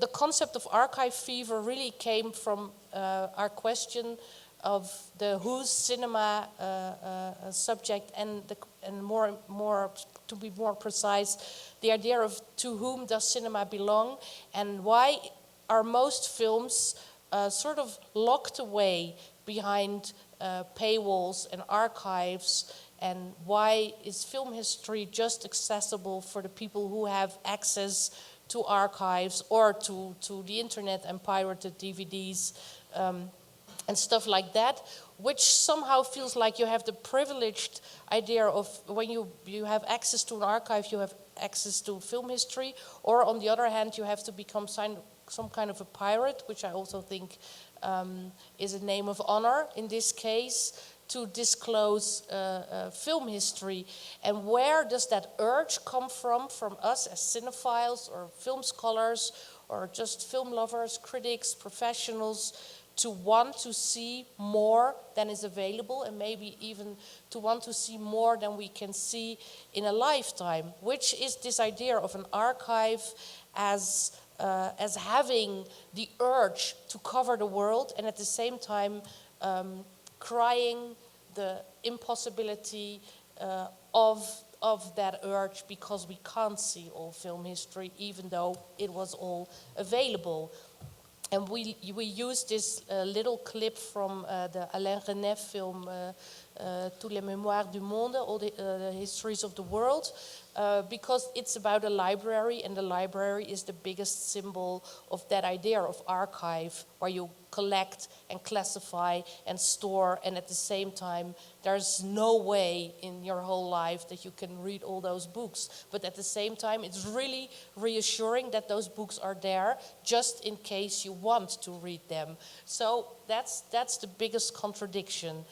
the concept of archive fever really came from our question of the whose cinema subject, and more to be more precise, the idea of to whom does cinema belong, and why are most films sort of locked away behind paywalls and archives, and why is film history just accessible for the people who have access to archives or to the internet and pirated DVDs and stuff like that, which somehow feels like you have the privileged idea of when you have access to an archive, you have access to film history, or on the other hand, you have to become some kind of a pirate, which I also think is a name of honor in this case, to disclose film history. And where does that urge come from us as cinephiles or film scholars or just film lovers, critics, professionals, to want to see more than is available, and maybe even to want to see more than we can see in a lifetime, which is this idea of an archive as having the urge to cover the world, and at the same time crying the impossibility of that urge, because we can't see all film history, even though it was all available. And we used this little clip from the Alain Resnais film, Tous les mémoires du monde, all the histories of the world, because it's about a library, and the library is the biggest symbol of that idea of archive, where you collect and classify and store, and at the same time, there's no way in your whole life that you can read all those books. But at the same time, it's really reassuring that those books are there, just in case you want to read them. So that's the biggest contradiction.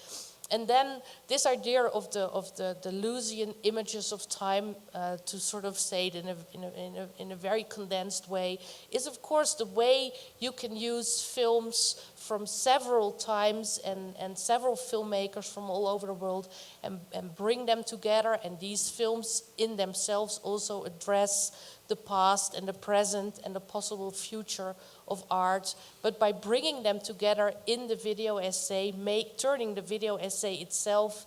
And then this idea of the Deleuzian images of time, to sort of say it in a very condensed way, is of course the way you can use films from several times and several filmmakers from all over the world and bring them together. And these films in themselves also address the past and the present and the possible future of art, but by bringing them together in the video essay, turning the video essay itself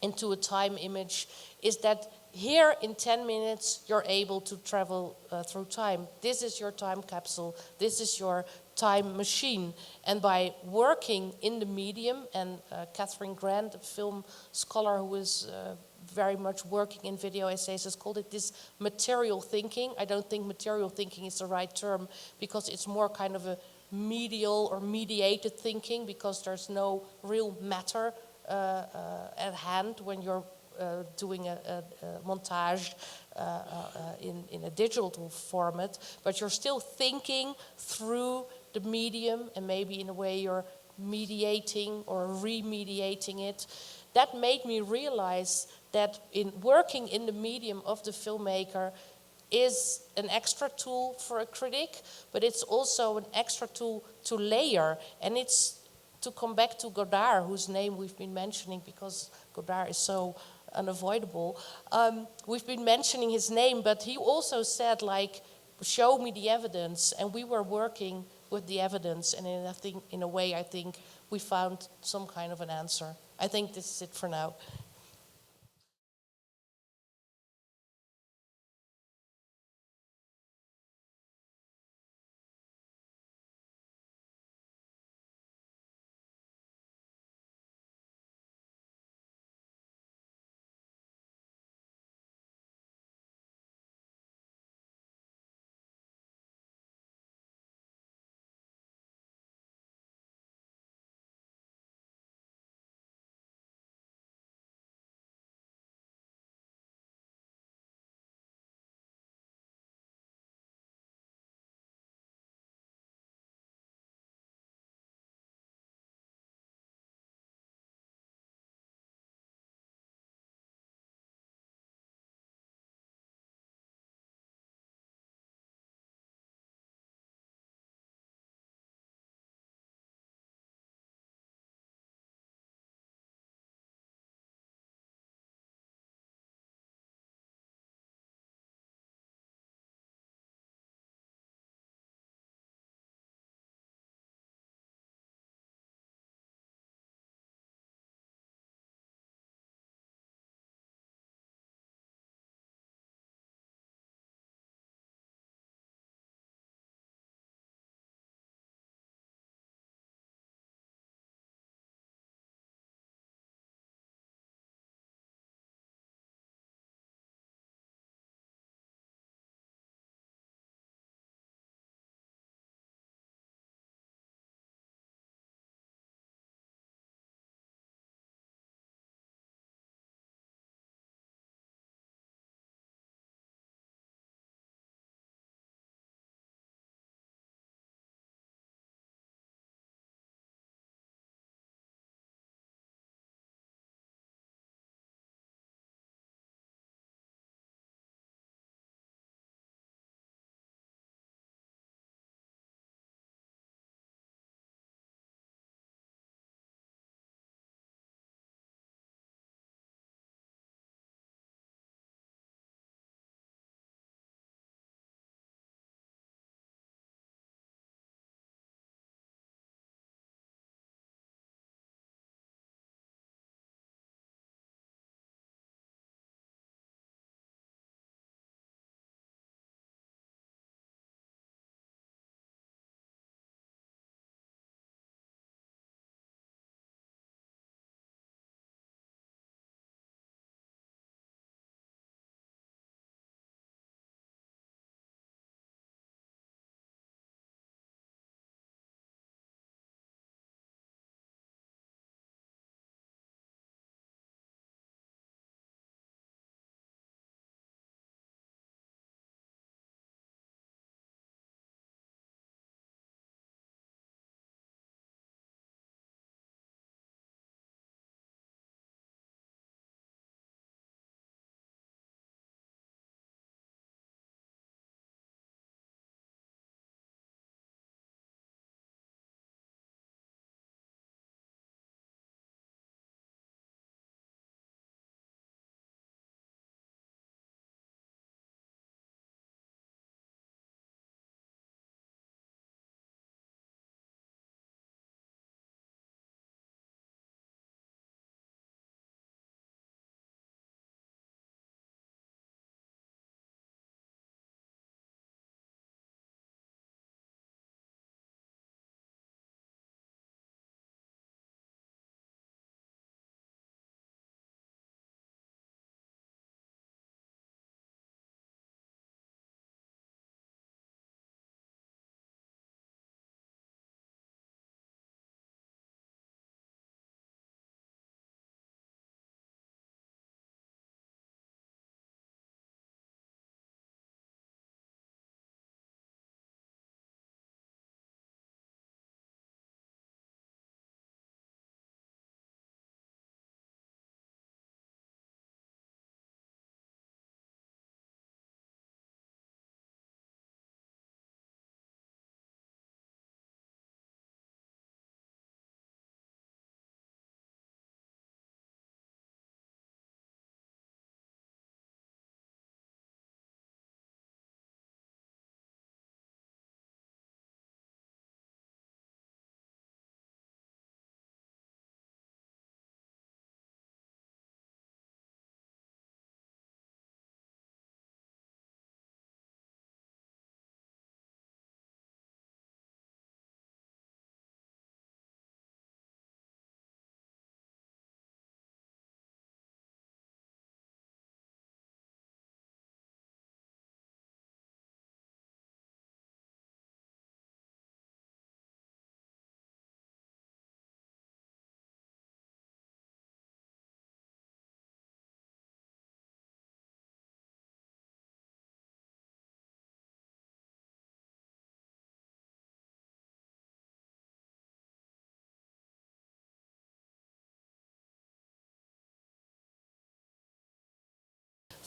into a time image, is that here in 10 minutes you're able to travel through time. This is your time capsule, this is your time machine. And by working in the medium, and Catherine Grant, a film scholar who is very much working in video essays, has called it this material thinking. I don't think material thinking is the right term, because it's more kind of a medial or mediated thinking, because there's no real matter at hand when you're doing a montage in a digital format, but you're still thinking through the medium, and maybe in a way you're mediating or remediating it. That made me realize that in working in the medium of the filmmaker is an extra tool for a critic, but it's also an extra tool to layer. And it's to come back to Godard, whose name we've been mentioning because Godard is so unavoidable. We've been mentioning his name, but he also said, like, show me the evidence. And we were working with the evidence, and in a way, I think we found some kind of an answer. I think this is it for now.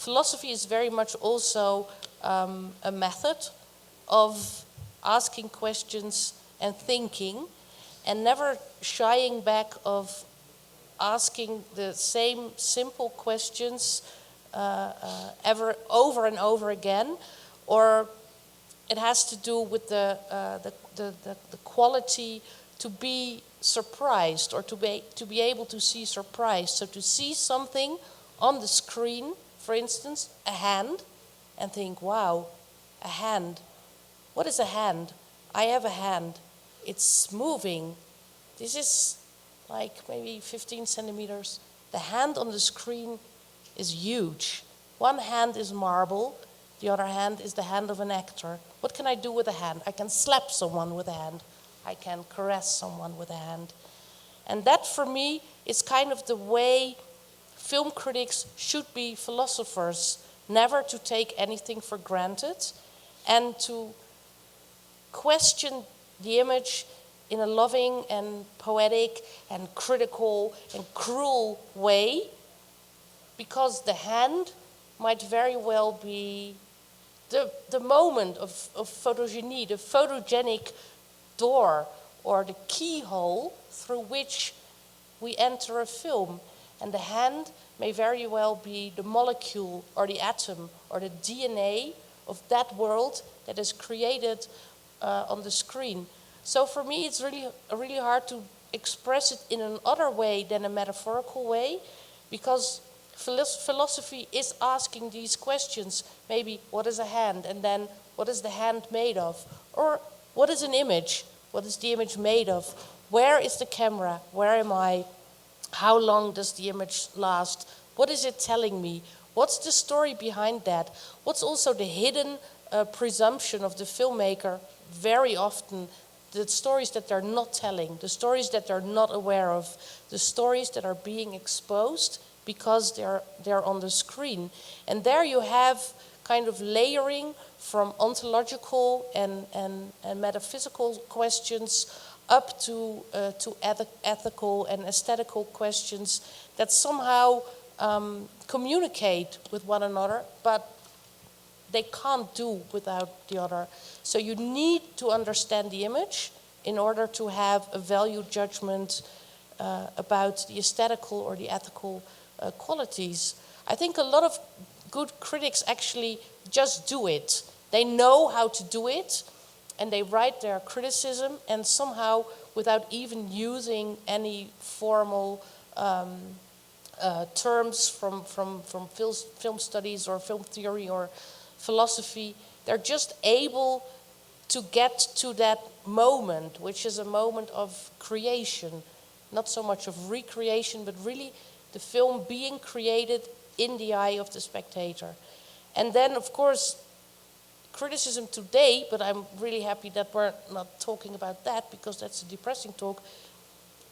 philosophy is very much also a method of asking questions and thinking, and never shying back of asking the same simple questions over and over again, or it has to do with the quality to be surprised, or to be able to see surprise. So to see something on the screen, for instance, a hand, and think, wow, a hand. What is a hand? I have a hand. It's moving. This is like maybe 15 centimeters. The hand on the screen is huge. One hand is marble, the other hand is the hand of an actor. What can I do with a hand? I can slap someone with a hand. I can caress someone with a hand. And that, for me, is kind of the way film critics should be philosophers. Never to take anything for granted, and to question the image in a loving and poetic and critical and cruel way, because the hand might very well be the moment of photogeny, the photogenic door, or the keyhole through which we enter a film. And the hand may very well be the molecule or the atom or the DNA of that world that is created on the screen. So for me, it's really hard to express it in another way than a metaphorical way, because philosophy is asking these questions. Maybe, what is a hand? And then, what is the hand made of? Or, what is an image? What is the image made of? Where is the camera? Where am I? How long does the image last? What is it telling me? What's the story behind that? What's also the hidden presumption of the filmmaker? Very often, the stories that they're not telling, the stories that they're not aware of, the stories that are being exposed because they're on the screen. And there you have kind of layering from ontological and metaphysical questions up to ethical and aesthetical questions that somehow communicate with one another, but they can't do without the other. So you need to understand the image in order to have a value judgment about the aesthetical or the ethical qualities. I think a lot of good critics actually just do it. They know how to do it, and they write their criticism, and somehow, without even using any formal terms from film studies or film theory or philosophy, they're just able to get to that moment, which is a moment of creation, not so much of recreation, but really the film being created in the eye of the spectator. And then, of course, criticism today, but I'm really happy that we're not talking about that, because that's a depressing talk,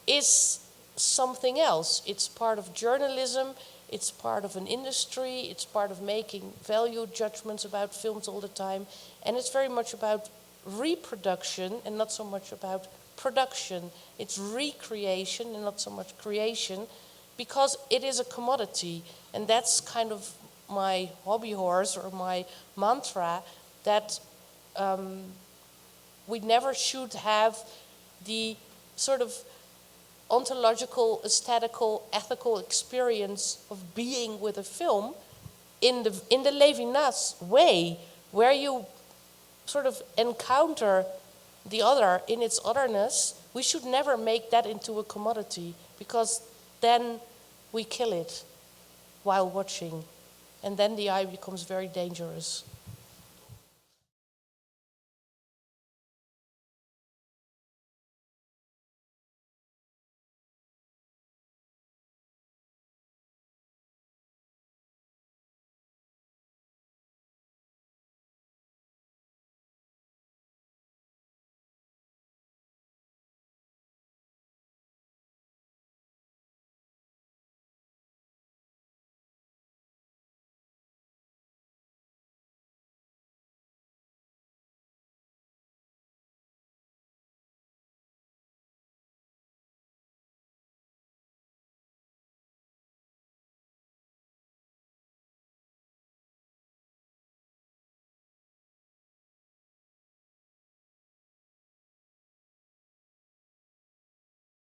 is something else. It's part of journalism, it's part of an industry, it's part of making value judgments about films all the time, and it's very much about reproduction and not so much about production. It's recreation and not so much creation, because it is a commodity. And that's kind of my hobby horse or my mantra, that we never should have the sort of ontological, aesthetical, ethical experience of being with a film in the Levinas way, where you sort of encounter the other in its otherness. We should never make that into a commodity, because then we kill it while watching, and then the eye becomes very dangerous.